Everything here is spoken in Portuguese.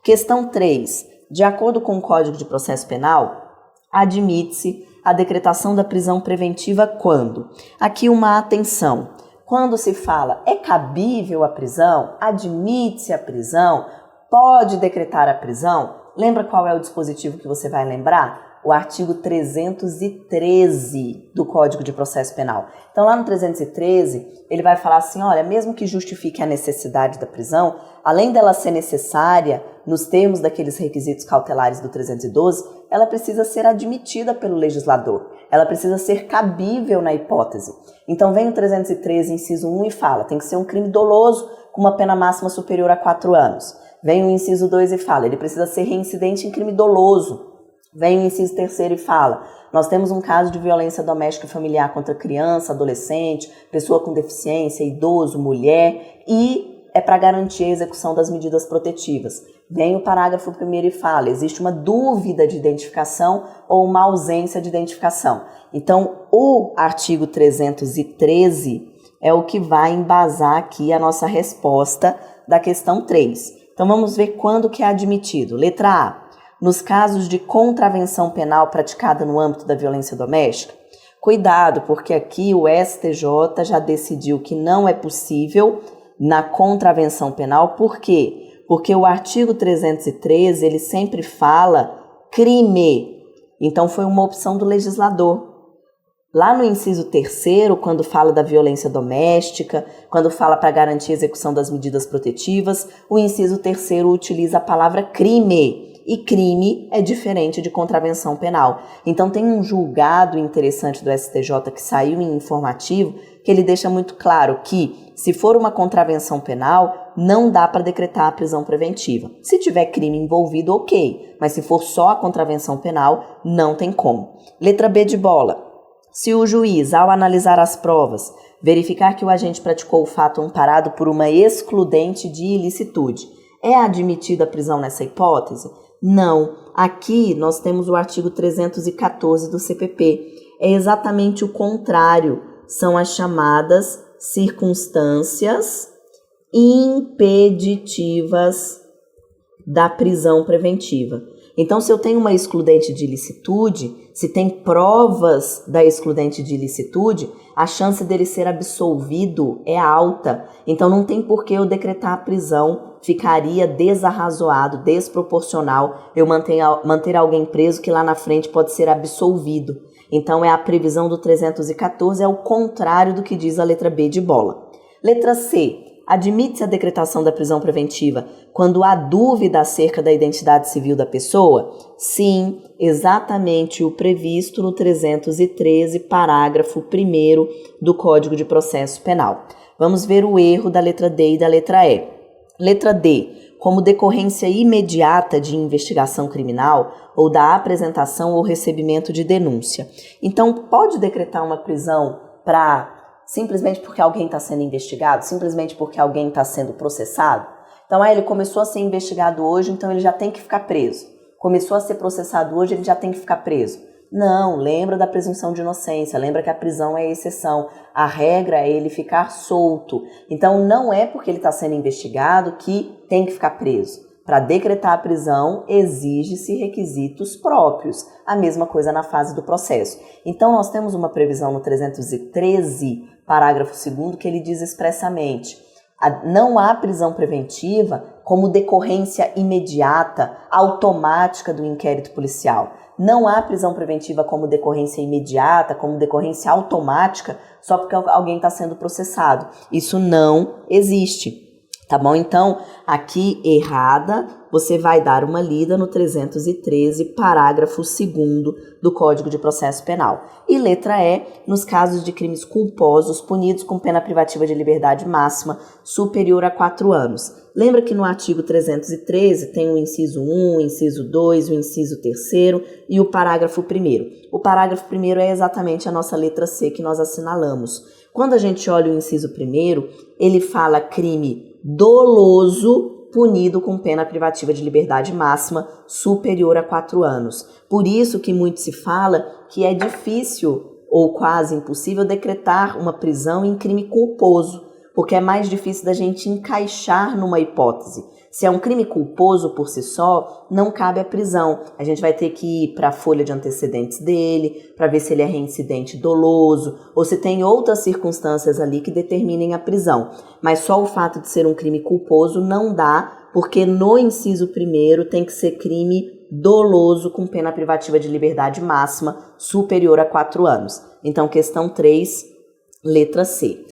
Questão 3. De acordo com o Código de Processo Penal, admite-se a decretação da prisão preventiva quando? Aqui uma atenção. Quando se fala é cabível a prisão, admite-se a prisão, pode decretar a prisão, lembra qual é o dispositivo que você vai lembrar? O artigo 313 do Código de Processo Penal. Então, lá no 313, ele vai falar assim, olha, mesmo que justifique a necessidade da prisão, além dela ser necessária nos termos daqueles requisitos cautelares do 312, ela precisa ser admitida pelo legislador. Ela precisa ser cabível na hipótese. Então, vem o 313, inciso 1 e fala, tem que ser um crime doloso com uma pena máxima superior a 4 anos. Vem o inciso 2 e fala, ele precisa ser reincidente em crime doloso. Vem o inciso 3º e fala, nós temos um caso de violência doméstica e familiar contra criança, adolescente, pessoa com deficiência, idoso, mulher, e é para garantir a execução das medidas protetivas. Vem o parágrafo 1º e fala, existe uma dúvida de identificação ou uma ausência de identificação. Então, o artigo 313 é o que vai embasar aqui a nossa resposta da questão 3. Então, vamos ver quando que é admitido. Letra A. Nos casos de contravenção penal praticada no âmbito da violência doméstica, cuidado, porque aqui o STJ já decidiu que não é possível na contravenção penal. Por quê? Porque o artigo 313, ele sempre fala crime. Então, foi uma opção do legislador. Lá no inciso 3º, quando fala da violência doméstica, quando fala para garantir a execução das medidas protetivas, o inciso 3º utiliza a palavra crime. E crime é diferente de contravenção penal. Então tem um julgado interessante do STJ que saiu em informativo, que ele deixa muito claro que, se for uma contravenção penal, não dá para decretar a prisão preventiva. Se tiver crime envolvido, ok. Mas se for só a contravenção penal, não tem como. Letra B de bola. Se o juiz, ao analisar as provas, verificar que o agente praticou o fato amparado por uma excludente de ilicitude, é admitida a prisão nessa hipótese? Não. Aqui nós temos o artigo 314 do CPP. É exatamente o contrário. São as chamadas circunstâncias impeditivas da prisão preventiva. Então, se eu tenho uma excludente de ilicitude, se tem provas da excludente de ilicitude, a chance dele ser absolvido é alta. Então, não tem por que eu decretar a prisão, ficaria desarrazoado, desproporcional eu manter alguém preso que lá na frente pode ser absolvido. Então, é a previsão do 314, é o contrário do que diz a letra B de bola. Letra C. Admite-se a decretação da prisão preventiva quando há dúvida acerca da identidade civil da pessoa? Sim, exatamente o previsto no 313, parágrafo 1º do Código de Processo Penal. Vamos ver o erro da letra D e da letra E. Letra D. Como decorrência imediata de investigação criminal ou da apresentação ou recebimento de denúncia. Então, pode decretar uma prisão simplesmente porque alguém está sendo investigado, simplesmente porque alguém está sendo processado. Então, ele começou a ser investigado hoje, então ele já tem que ficar preso. Começou a ser processado hoje, ele já tem que ficar preso. Não, lembra da presunção de inocência, lembra que a prisão é exceção. A regra é ele ficar solto. Então, não é porque ele está sendo investigado que tem que ficar preso. Para decretar a prisão, exige-se requisitos próprios. A mesma coisa na fase do processo. Então, nós temos uma previsão no 313, parágrafo 2º, que ele diz expressamente: não há prisão preventiva como decorrência imediata, automática do inquérito policial. Não há prisão preventiva como decorrência imediata, como decorrência automática, só porque alguém está sendo processado. Isso não existe. Tá bom? Então, aqui errada, você vai dar uma lida no 313, parágrafo 2º do Código de Processo Penal. E letra E, nos casos de crimes culposos punidos com pena privativa de liberdade máxima superior a 4 anos. Lembra que no artigo 313 tem o inciso 1, o inciso 2, o inciso 3º e o parágrafo 1º. O parágrafo 1º é exatamente a nossa letra C que nós assinalamos. Quando a gente olha o inciso 1º, ele fala crime doloso punido com pena privativa de liberdade máxima superior a 4 anos. Por isso que muito se fala que é difícil ou quase impossível decretar uma prisão em crime culposo, porque é mais difícil da gente encaixar numa hipótese. Se é um crime culposo por si só, não cabe a prisão. A gente vai ter que ir para a folha de antecedentes dele, para ver se ele é reincidente doloso, ou se tem outras circunstâncias ali que determinem a prisão. Mas só o fato de ser um crime culposo não dá, porque no inciso 1º tem que ser crime doloso com pena privativa de liberdade máxima superior a 4 anos. Então, questão 3, letra C.